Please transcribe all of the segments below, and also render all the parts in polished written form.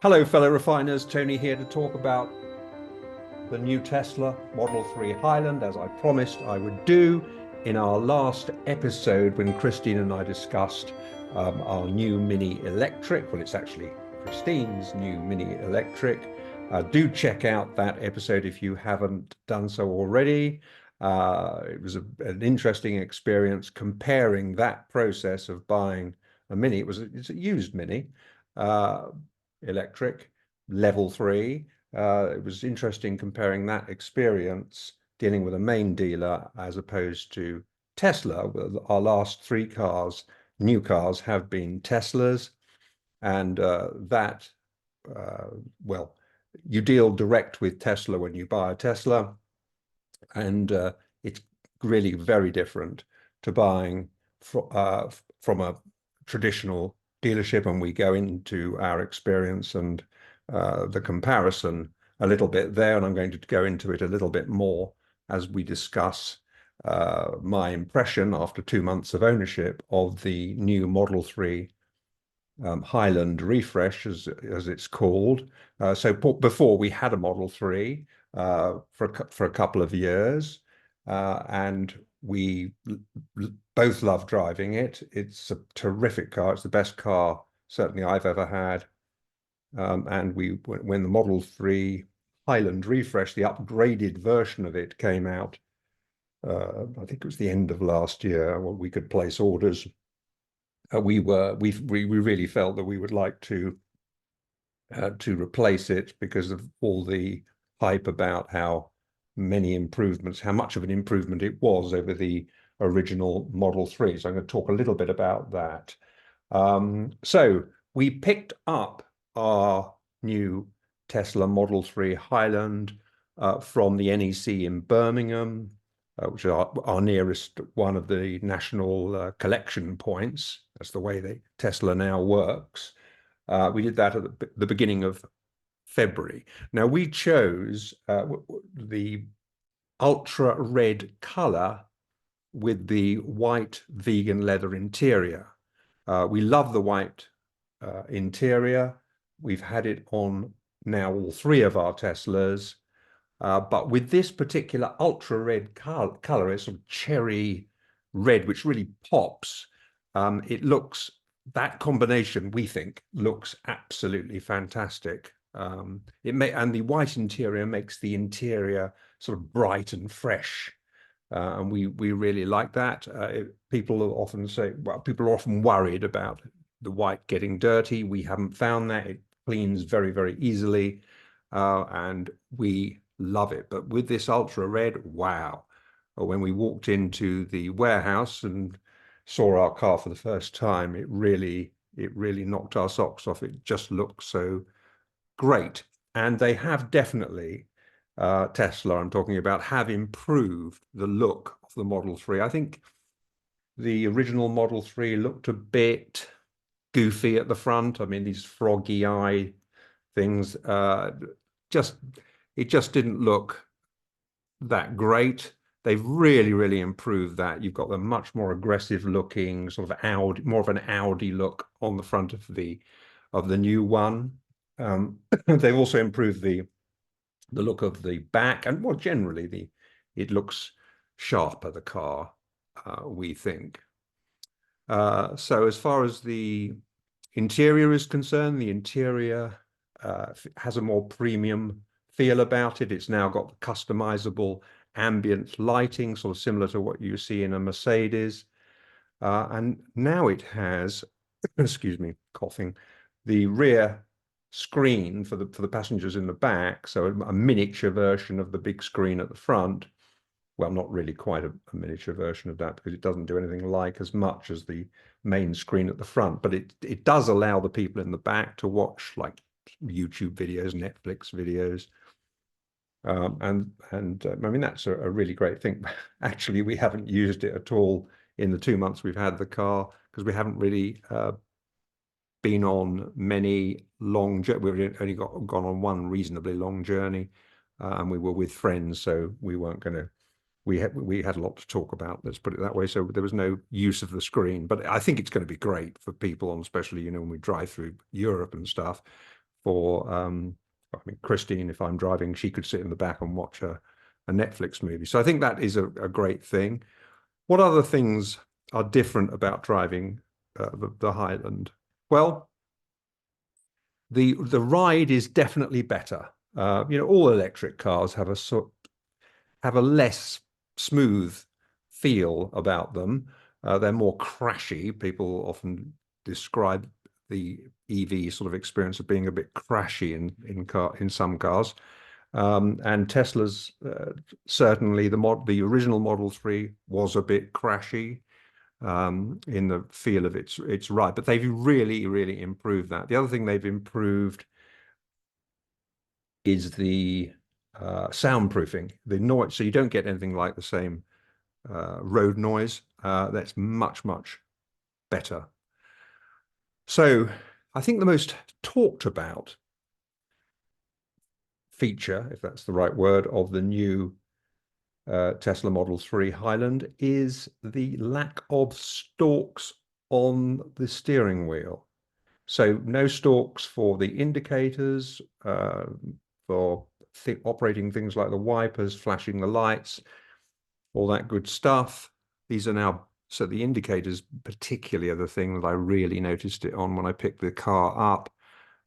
Hello, fellow refiners. Tony here to talk about the new Tesla Model 3 Highland, as I promised I would do in our last episode when Christine and I discussed our new Mini Electric. Well, it's actually Christine's new Mini Electric. Do check out that episode if you haven't done so already. It was an interesting experience comparing that process of buying a Mini. It's a used Mini. Electric level 3. It was interesting comparing that experience dealing with a main dealer as opposed to Tesla. Our last three cars, new cars, have been Teslas, and well, you deal direct with Tesla when you buy a Tesla, and it's really very different to buying from a traditional dealership, and we go into our experience and the comparison a little bit there, and I'm going to go into it a little bit more as we discuss my impression after 2 months of ownership of the new Model 3 Highland refresh, as it's called. So before we had a Model 3 for a couple of years, and we both love driving it. It's a terrific car. It's the best car certainly I've ever had. And when the Model 3 Highland refresh, the upgraded version of it came out, I think it was the end of last year, when we could place orders. We really felt that we would like to replace it because of all the hype about how many improvements, how much of an improvement it was over the original Model 3. So I'm going to talk a little bit about that. So we picked up our new Tesla Model 3 Highland from the NEC in Birmingham, which is our nearest one of the national collection points. That's the way Tesla now works. We did that at the beginning of February. Now we chose the ultra red color with the white vegan leather interior. We love the white interior. We've had it on now all three of our Teslas, but with this particular ultra red color, it's sort of cherry red, which really pops. That combination, we think, looks absolutely fantastic. And the white interior makes the interior sort of bright and fresh. And we really like that. People often say, well, people are often worried about the white getting dirty. We haven't found that. It cleans very, very easily, and we love it. But with this ultra red, wow. When we walked into the warehouse and saw our car for the first time, it really knocked our socks off. It just looks so great. And they have definitely, Tesla I'm talking about, have improved the look of the Model 3. I think the original Model 3 looked a bit goofy at the front. I mean, these froggy eye things, it just didn't look that great. They've really improved that. You've got the much more aggressive looking sort of Audi, more of an Audi look on the front of the new one. They've also improved the look of the back, and more generally it looks sharper, the car, we think. So as far as the interior is concerned, the interior has a more premium feel about it. It's now got the customizable ambient lighting, sort of similar to what you see in a Mercedes. And now it has, excuse me, coughing, the rear screen for the passengers in the back, so a miniature version of the big screen at the front. Well, not really quite a miniature version of that, because it doesn't do anything like as much as the main screen at the front, but it does allow the people in the back to watch like YouTube videos, Netflix videos. And I mean, that's a really great thing. Actually, we haven't used it at all in the 2 months we've had the car, because we haven't really been on many long journeys. We've only gone on one reasonably long journey, and we were with friends, so we weren't going to. We had a lot to talk about, let's put it that way. So there was no use of the screen, but I think it's going to be great for people, especially when we drive through Europe and stuff, for, I mean, Christine, if I'm driving, she could sit in the back and watch a Netflix movie. So I think that is a great thing. What other things are different about driving the Highland? Well, the ride is definitely better. All electric cars have a less smooth feel about them. They're more crashy. People often describe the EV sort of experience of being a bit crashy in some cars. And Tesla's certainly the original Model 3 was a bit crashy in the feel of its ride, but they've really improved that. The other thing they've improved is the soundproofing, the noise, so you don't get anything like the same road noise. That's much better. So I think the most talked about feature, if that's the right word, of the new Tesla Model 3 Highland is the lack of stalks on the steering wheel. So no stalks for the indicators, for operating things like the wipers, flashing the lights, all that good stuff. These are now, so the indicators particularly are the thing that I really noticed it on when I picked the car up.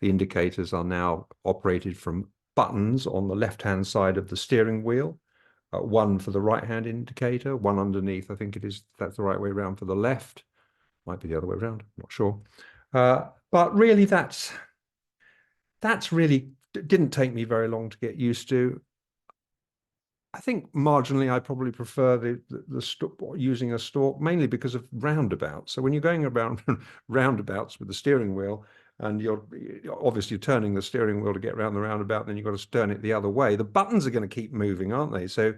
The indicators are now operated from buttons on the left-hand side of the steering wheel. One for the right-hand indicator, one underneath, I think it is, that's the right way around for the left. Might be the other way around, I'm not sure. But really that's really, didn't take me very long to get used to. I think marginally I probably prefer the using a stalk, mainly because of roundabouts. So when you're going around roundabouts with the steering wheel, and you're obviously turning the steering wheel to get around the roundabout, then you've got to turn it the other way. The buttons are going to keep moving, aren't they? So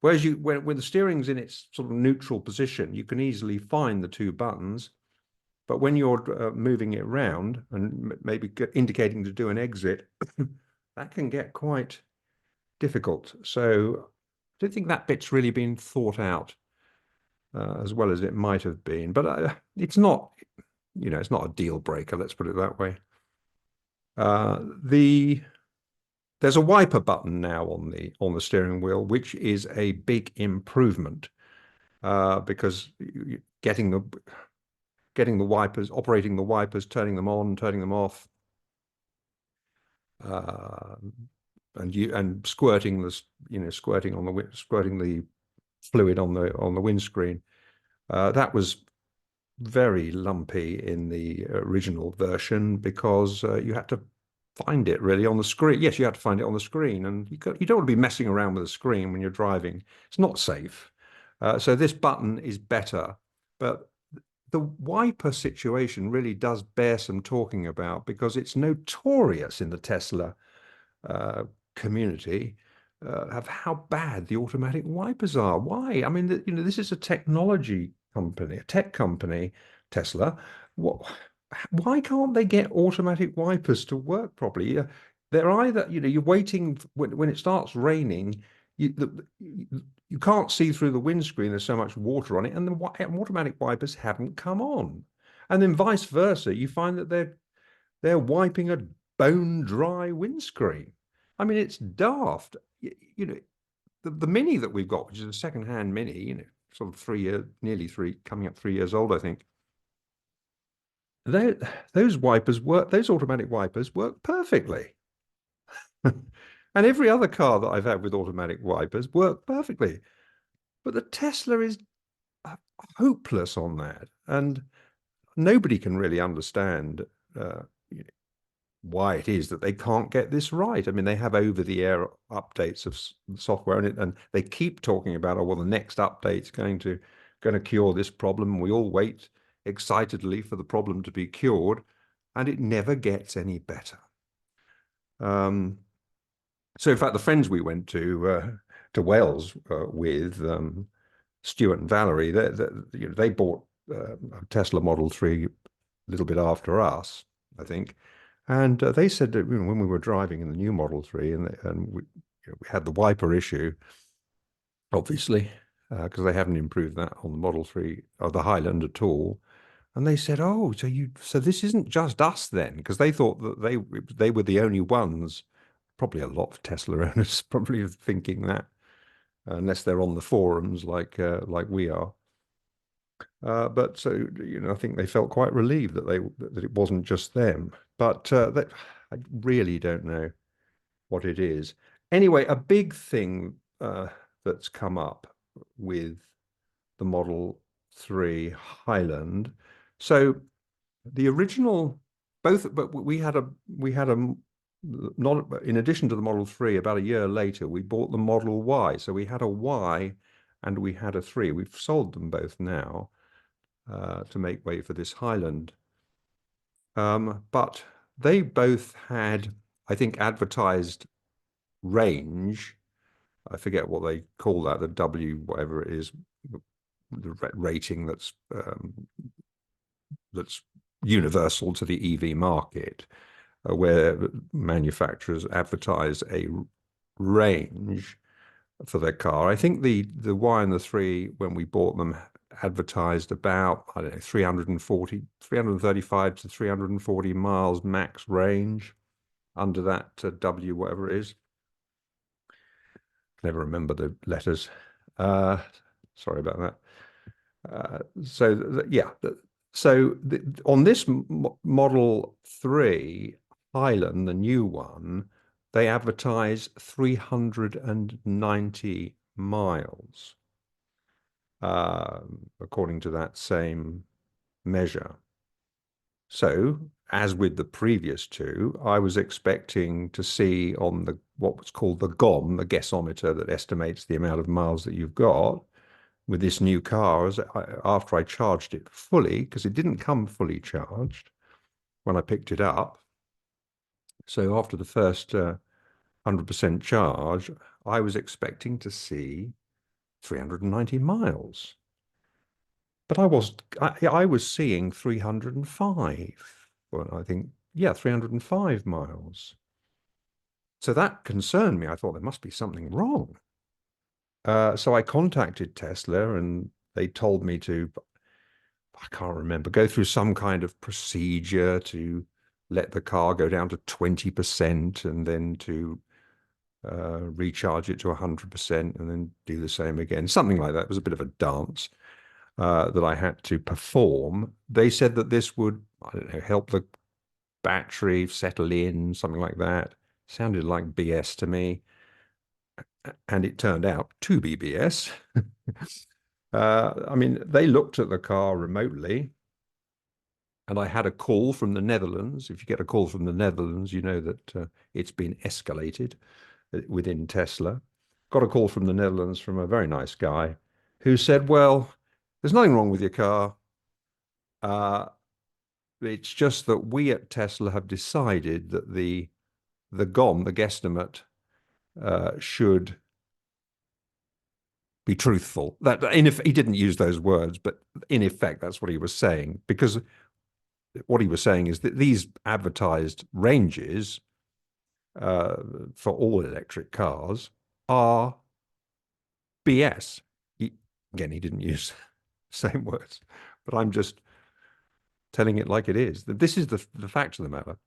whereas when the steering's in its sort of neutral position, you can easily find the two buttons. But when you're moving it around and maybe indicating to do an exit, that can get quite difficult. So I don't think that bit's really been thought out as well as it might have been. But it's not, it's not a deal breaker. Let's put it that way. There's a wiper button now on the steering wheel, which is a big improvement because getting the wipers, operating the wipers, turning them on, turning them off, and squirting squirting the fluid on the windscreen. That was very lumpy in the original version because you had to find it really on the screen. Yes, you had to find it on the screen, and you don't want to be messing around with the screen when you're driving. It's not safe. So this button is better, but the wiper situation really does bear some talking about because it's notorious in the Tesla community of how bad the automatic wipers are. Why? I mean, this is a technology company, a tech company, Tesla. Why can't they get automatic wipers to work properly? They're either, you're waiting when it starts raining, you can't see through the windscreen. There's so much water on it, and the automatic wipers haven't come on. And then vice versa, you find that they're wiping a bone dry windscreen. I mean, it's daft. The Mini that we've got, which is a second-hand Mini, sort of nearly coming up 3 years old, I think. Those automatic wipers work perfectly. And every other car that I've had with automatic wipers work perfectly. But the Tesla is hopeless on that. And nobody can really understand why it is that they can't get this right. I mean, they have over-the-air updates of software, and they keep talking about, oh, well, the next update's going to cure this problem. We all wait excitedly for the problem to be cured, and it never gets any better. So, in fact, the friends we went to Wales with, Stuart and Valerie, they bought a Tesla Model 3 a little bit after us, I think. And they said that when we were driving in the new Model 3 and we had the wiper issue, obviously, because they haven't improved that on the Model 3 or the Highland at all. And they said, "Oh, so this isn't just us then?" Because they thought that they were the only ones. Probably a lot of Tesla owners probably are thinking that, unless they're on the forums like we are. But so I think they felt quite relieved that it wasn't just them. But I really don't know what it is. Anyway, a big thing that's come up with the Model 3 Highland. So the original, but we had a not in addition to the Model 3, about a year later, we bought the Model Y. So we had a Y and we had a 3. We've sold them both now to make way for this Highland. But they both had, I think, advertised range. I forget what they call that, the W, whatever it is, the rating that's universal to the EV market, where manufacturers advertise a range for their car. I think the Y and the 3, when we bought them, advertised about, I don't know, 335 to 340 miles max range under that W, whatever it is. Never remember the letters. Sorry about that. On this Model 3 Highland, the new one, they advertise 390 miles, according to that same measure. So, as with the previous two, I was expecting to see on what was called the GOM, the Gasometer that estimates the amount of miles that you've got, with this new car, after I charged it fully, because it didn't come fully charged when I picked it up. So after the first 100% charge, I was expecting to see 390 miles. But I was seeing 305. Well, I think, yeah, 305 miles. So that concerned me. I thought there must be something wrong. So I contacted Tesla and they told me to, I can't remember, go through some kind of procedure to let the car go down to 20% and then to recharge it to 100% and then do the same again. Something like that. It was a bit of a dance that I had to perform. They said that this would, I don't know, help the battery settle in, something like that. Sounded like BS to me. And it turned out to be BS. I mean, they looked at the car remotely, and I had a call from the Netherlands. If you get a call from the Netherlands, you know that it's been escalated within Tesla. Got a call from the Netherlands from a very nice guy who said, well, there's nothing wrong with your car. It's just that we at Tesla have decided that the GOM, the guesstimate, should be truthful. That he didn't use those words, but in effect, that's what he was saying. Because what he was saying is that these advertised ranges for all electric cars are BS. Again, he didn't use the same words, but I'm just telling it like it is. This is the fact of the matter.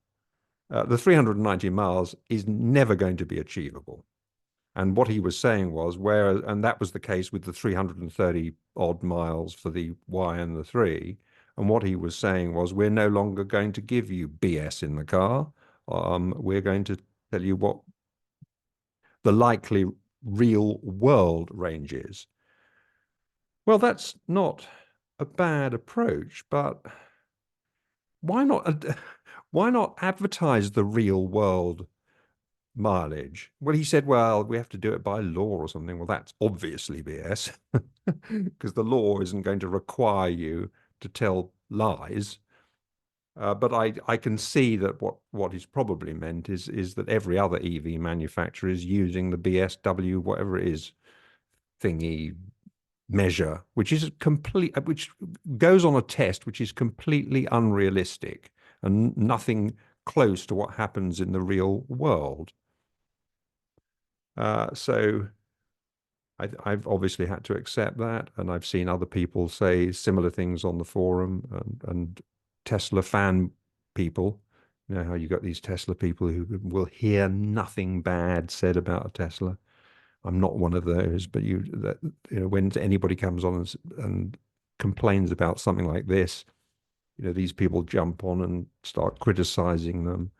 The 390 miles is never going to be achievable. And what he was saying was, and that was the case with the 330 odd miles for the Y and the 3. And what he was saying was, we're no longer going to give you BS in the car. We're going to tell you what the likely real world range is. Well, that's not a bad approach, but why not advertise the real world mileage? Well, he said, well, we have to do it by law or something. Well, that's obviously BS, because the law isn't going to require you to tell lies. But I can see that what he's probably meant is that every other EV manufacturer is using the BSW, whatever it is, thingy measure, which goes on a test which is completely unrealistic and nothing close to what happens in the real world. So I've obviously had to accept that, and I've seen other people say similar things on the forum, and Tesla fan people. You know how you got these Tesla people who will hear nothing bad said about a Tesla. I'm not one of those, but when anybody comes on and complains about something like this, these people jump on and start criticizing them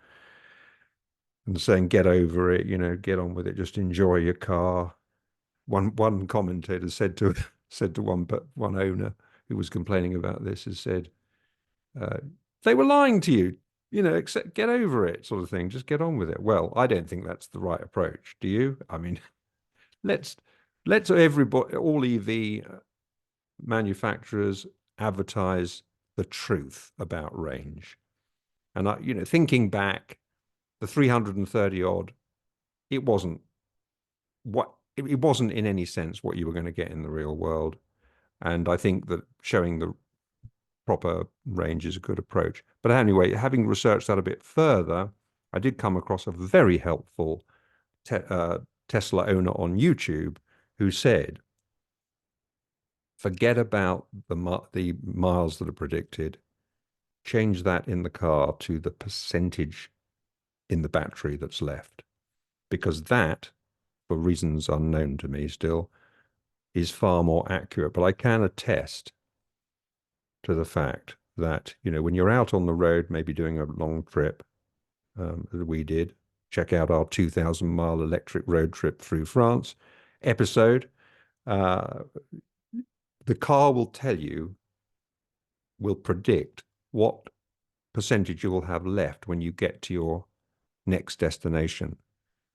and saying, "Get over it, get on with it, just enjoy your car." One commentator said to said to one owner who was complaining about this, has said, uh, "They were lying to you, accept, get over it, sort of thing. Just get on with it." Well, I don't think that's the right approach. Do you? I mean, let's let's everybody, all EV manufacturers advertise the truth about range. And thinking back, the 330 odd, it wasn't it wasn't in any sense what you were going to get in the real world. And I think that showing the proper range is a good approach. But anyway, having researched that a bit further, I did come across a very helpful Tesla owner on YouTube who said, forget about the miles that are predicted. Change that in the car to the percentage in the battery that's left, because that, for reasons unknown to me still, is far more accurate. But I can attest to the fact that, when you're out on the road, maybe doing a long trip, as we did, check out our 2,000-mile electric road trip through France episode. The car will predict what percentage you will have left when you get to your next destination.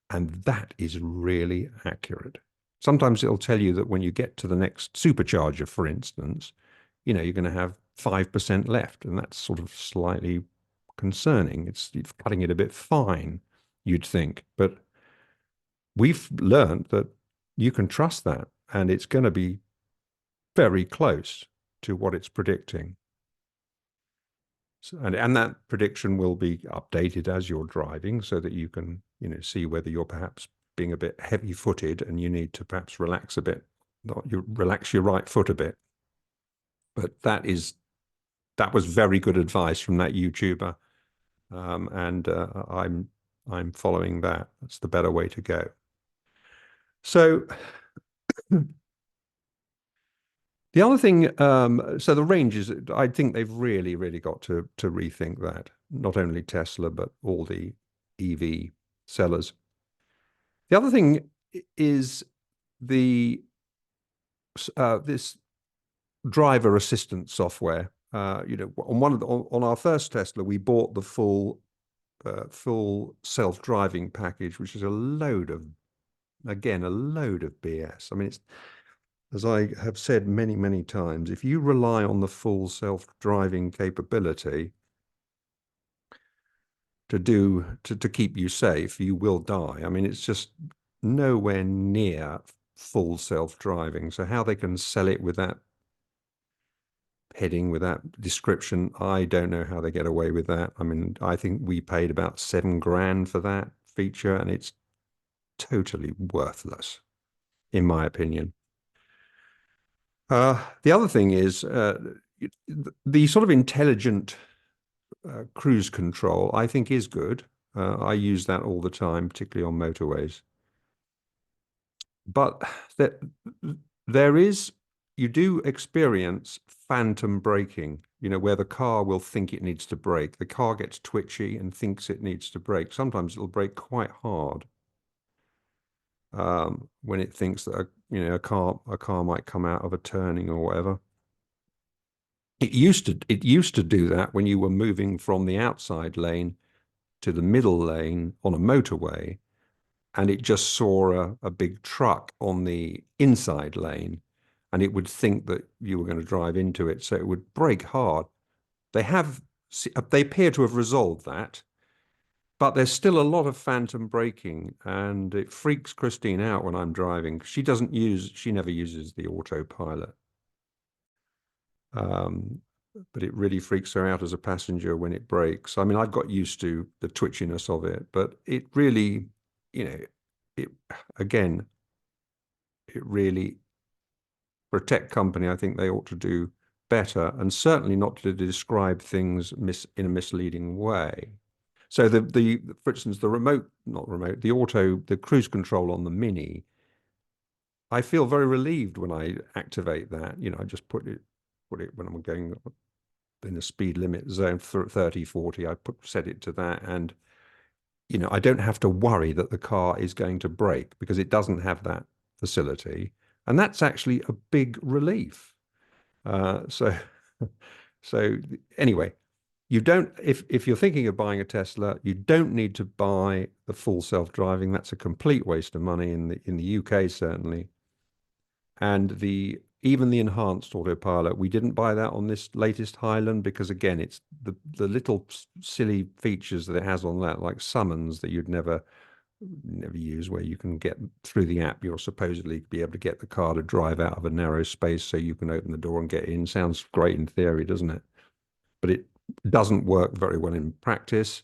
And that is really accurate. Sometimes it'll tell you that when you get to the next supercharger, for instance, you're going to have 5% left. And that's sort of slightly concerning. It's cutting it a bit fine, you'd think. But we've learned that you can trust that, and it's going to be very close to what it's predicting. And that prediction will be updated as you're driving, so that you can, see whether you're perhaps being a bit heavy-footed and you need to perhaps relax a bit, relax your right foot a bit. But that was very good advice from that YouTuber, and I'm following that. That's the better way to go. So the other thing, so the range is, I think they've really, really got to rethink that. Not only Tesla, but all the EV sellers. The other thing is this driver assistance software. On our first Tesla, we bought the full self-driving package, which is a load of BS. I mean, it's, as I have said many, many times, if you rely on the full self-driving capability to keep you safe, you will die. I mean, it's just nowhere near full self-driving. So how they can sell it with that heading, with that description, I don't know how they get away with that. I mean, I think we paid about $7,000 for that feature, and it's totally worthless, in my opinion. The other thing is the sort of intelligent cruise control, I think, is good. I use that all the time, particularly on motorways. But you do experience phantom braking, where the car will think it needs to brake. The car gets twitchy and thinks it needs to brake. Sometimes it'll brake quite hard when it thinks that a car might come out of a turning or whatever. It used to do that when you were moving from the outside lane to the middle lane on a motorway, and it just saw a big truck on the inside lane, and it would think that you were going to drive into it, so it would brake hard. They appear to have resolved that, but there's still a lot of phantom braking, and it freaks Christine out when I'm driving. She never uses the autopilot. But it really freaks her out as a passenger when it brakes. I mean, I've got used to the twitchiness of it, but it really, again, it really, for a tech company, I think they ought to do better, and certainly not to describe things in a misleading way. So for instance, the remote, not remote, the cruise control on the Mini, I feel very relieved when I activate that. I just put it when I'm going in the speed limit zone for 30, 40, set it to that. And, I don't have to worry that the car is going to brake because it doesn't have that facility. And that's actually a big relief. So, so anyway, you don't, if you're thinking of buying a Tesla, you don't need to buy the full self-driving. That's a complete waste of money in the UK, certainly. And even the enhanced autopilot, we didn't buy that on this latest Highland because again, it's the little silly features that it has on that, like summons that you'd never use, where you can get through the app, you'll supposedly be able to get the car to drive out of a narrow space so you can open the door and get in. Sounds great in theory, doesn't it? But it doesn't work very well in practice.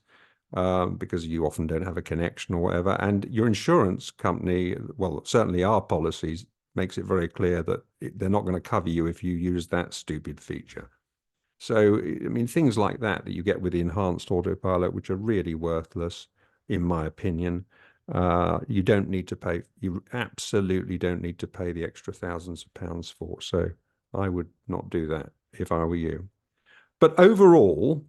Because you often don't have a connection or whatever. And your insurance company, well, certainly our policies makes it very clear that they're not going to cover you if you use that stupid feature. So, I mean, things like that you get with the enhanced autopilot, which are really worthless, in my opinion. You don't need to pay, you absolutely don't need to pay the extra thousands of pounds for. So I would not do that if I were you. But overall,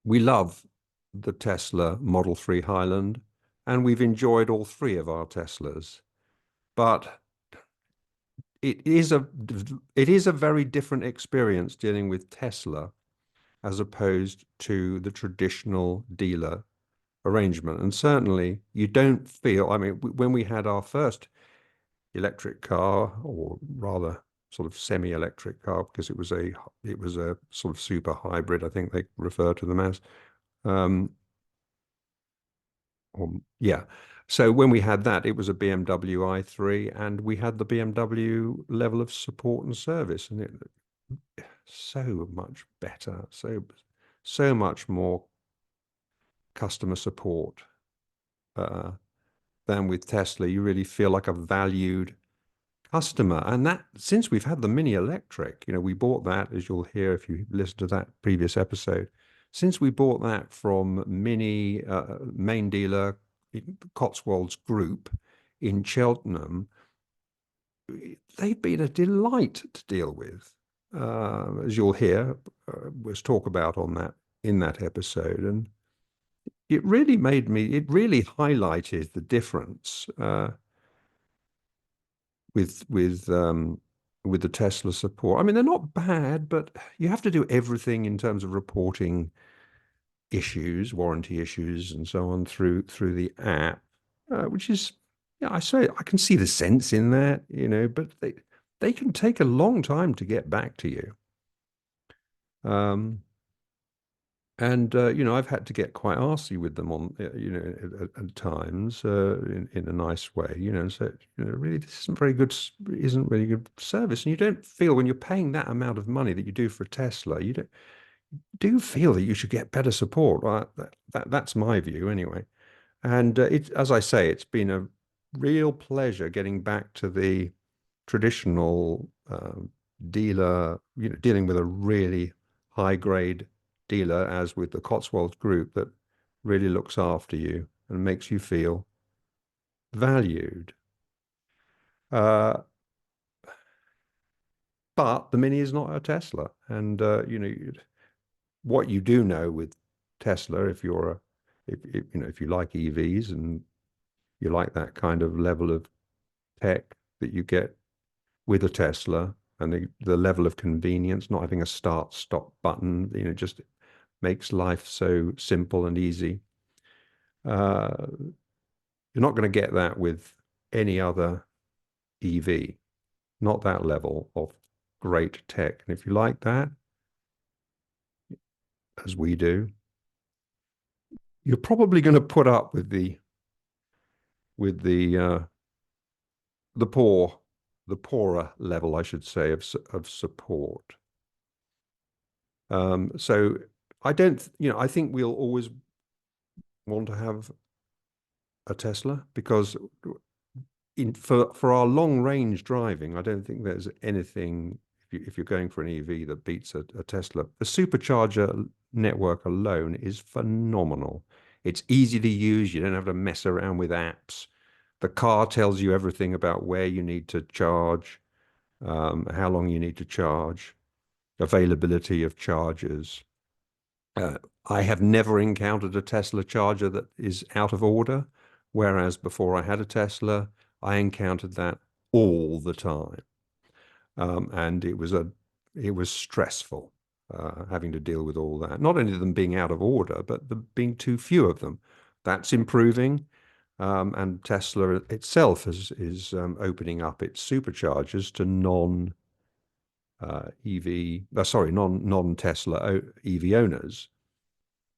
we love the Tesla Model 3 Highland, and we've enjoyed all three of our Teslas. But it is a very different experience dealing with Tesla as opposed to the traditional dealer arrangement. And certainly you don't feel, I mean, when we had our first electric car, or rather sort of semi-electric car, because it was a sort of super hybrid, I think they refer to them as. Yeah. So when we had that, it was a BMW i3, and we had the BMW level of support and service, and it so much better, so much more customer support than with Tesla. You really feel like a valued customer. And that, since we've had the Mini Electric, we bought that, as you'll hear if you listen to that previous episode. Since we bought that from Mini main dealer Cotswolds Group in Cheltenham, they've been a delight to deal with, as you'll hear was talk about in that episode. And it really highlighted the difference with the Tesla support. I mean, they're not bad, but you have to do everything in terms of reporting issues, warranty issues, and so on through the app, which is, yeah, I can see the sense in that, but they can take a long time to get back to you. And I've had to get quite arsy with them on, at times, in a nice way, So really, this isn't really good service, and you don't feel when you're paying that amount of money that you do for a Tesla, you do feel that you should get better support. Right? That's my view anyway. And as I say, it's been a real pleasure getting back to the traditional dealer, dealing with a really high grade dealer, as with the Cotswolds Group, that really looks after you and makes you feel valued. But the Mini is not a Tesla, and what you do know with Tesla, if you like EVs and you like that kind of level of tech that you get with a Tesla, and the level of convenience, not having a start stop button, just makes life so simple and easy. You're not going to get that with any other EV, not that level of great tech. And if you like that, as we do, you're probably going to put up with the with the poorer level, I should say, of support. So I don't, I think we'll always want to have a Tesla, because for our long range driving, I don't think there's anything if you're going for an EV that beats a Tesla. The supercharger network alone is phenomenal. It's easy to use. You don't have to mess around with apps. The car tells you everything about where you need to charge, how long you need to charge, availability of chargers. Uh, I have never encountered a Tesla charger that is out of order, whereas before I had a Tesla, I encountered that all the time, and it was stressful having to deal with all that. Not only them being out of order, but the being too few of them. That's improving, and Tesla itself is opening up its superchargers to non EV, sorry, non Tesla EV owners.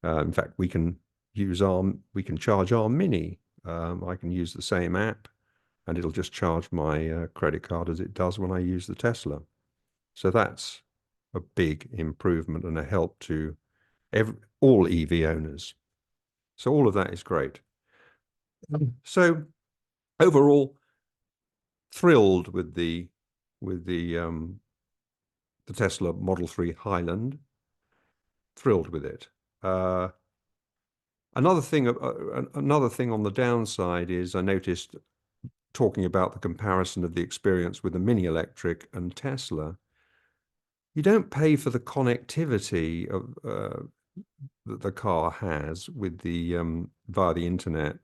In fact, we can charge our Mini. I can use the same app, and it'll just charge my credit card as it does when I use the Tesla. So that's a big improvement and a help to all EV owners. So all of that is great. So overall, thrilled with the Tesla Model 3 Highland. Thrilled with it. Another thing on the downside is I noticed talking about the comparison of the experience with the Mini Electric and Tesla, you don't pay for the connectivity of that the car has with the via the internet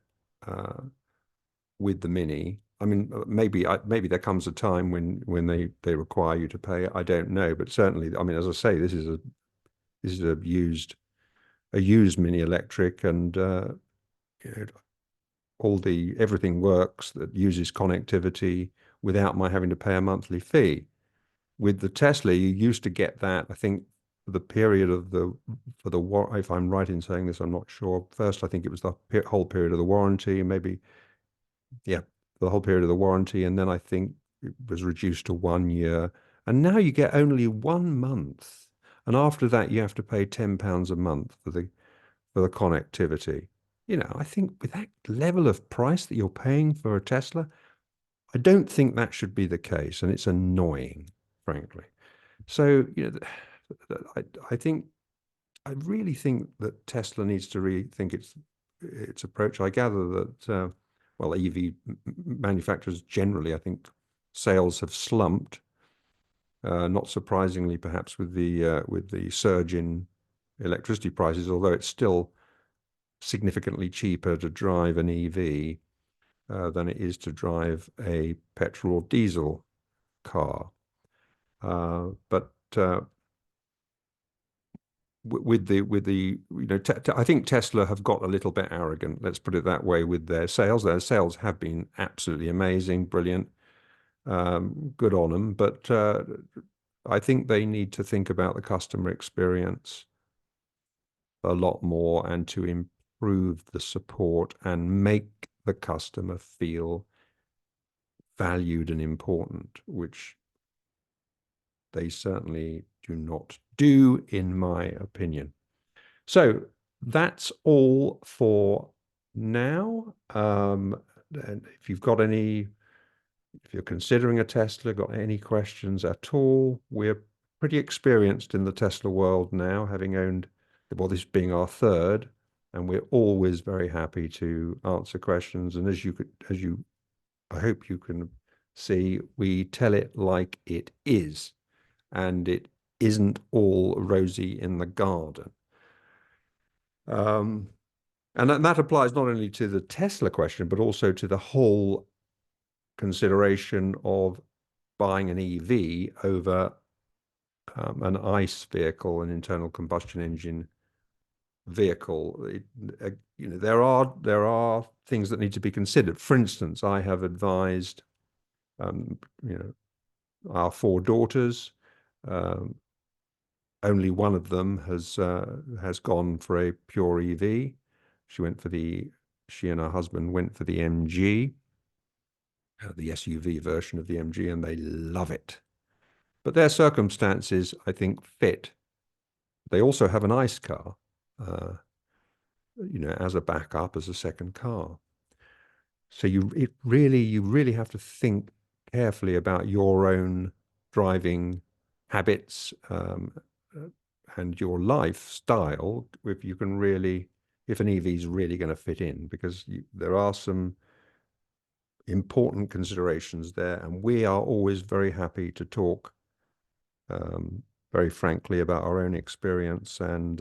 with the Mini. I mean, maybe there comes a time when they require you to pay. I don't know, but certainly, I mean, as I say, this is a used Mini Electric, and you know, everything works that uses connectivity without my having to pay a monthly fee. With the Tesla, you used to get that, I think, for the period of for the war. If I'm right in saying this, I'm not sure. First, I think it was the whole period of the warranty, maybe, yeah, the whole period of the warranty, and then I think it was reduced to 1 year, and now you get only 1 month, and after that, you have to pay £10 a month for the connectivity. You know, I think with that level of price that you're paying for a Tesla, I don't think that should be the case, and it's annoying, frankly. So, you know, I really think that Tesla needs to rethink its approach. I gather that well, EV manufacturers generally, I think, sales have slumped. Not surprisingly, perhaps with the surge in electricity prices, although it's still significantly cheaper to drive an EV than it is to drive a petrol or diesel car. But with the you know, I think Tesla have got a little bit arrogant. Let's put it that way with their sales. Their sales have been absolutely amazing, brilliant, good on them. But I think they need to think about the customer experience a lot more and to improve the support and make the customer feel valued and important, which they certainly do not do, in my opinion. So that's all for now. And if you're considering a Tesla, got any questions at all, we're pretty experienced in the Tesla world now, having owned, well, this being our third, and we're always very happy to answer questions. And I hope you can see, we tell it like it is, and it isn't all rosy in the garden. And that applies not only to the Tesla question, but also to the whole consideration of buying an EV over an ICE vehicle, an internal combustion engine vehicle. You know, there are things that need to be considered. For instance, I have advised, you know, our 4 daughters. Only one of them has gone for a pure EV. She and her husband went for the MG, the SUV version of the MG, and they love it. But their circumstances, I think, fit. They also have an ICE car, you know, as a backup, as a second car. So you really have to think carefully about your own driving habits, uh, and your lifestyle, if you can really, if an EV is really going to fit in, because there are some important considerations there, and we are always very happy to talk um, very frankly about our own experience, and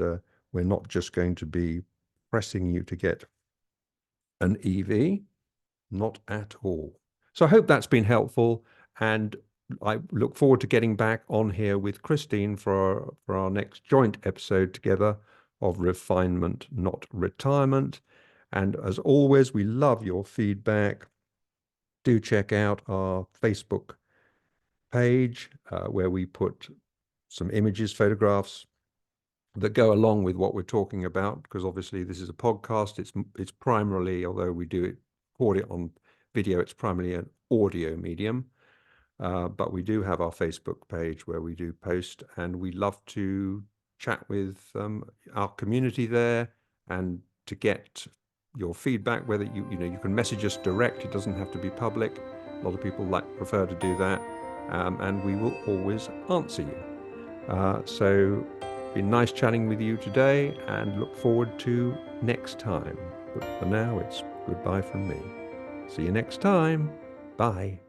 we're not just going to be pressing you to get an EV, not at all. So I hope that's been helpful, and I look forward to getting back on here with Christine for our next joint episode together of Refinement, Not Retirement. And as always, we love your feedback. Do check out our Facebook page where we put some images, photographs that go along with what we're talking about, because obviously this is a podcast. It's primarily, although we do it, record it on video, it's primarily an audio medium. But we do have our Facebook page where we do post, and we love to chat with our community there, and to get your feedback, whether you can message us direct. It doesn't have to be public. A lot of people prefer to do that, and we will always answer you. So been nice chatting with you today, and look forward to next time. But for now, it's goodbye from me. See you next time. Bye.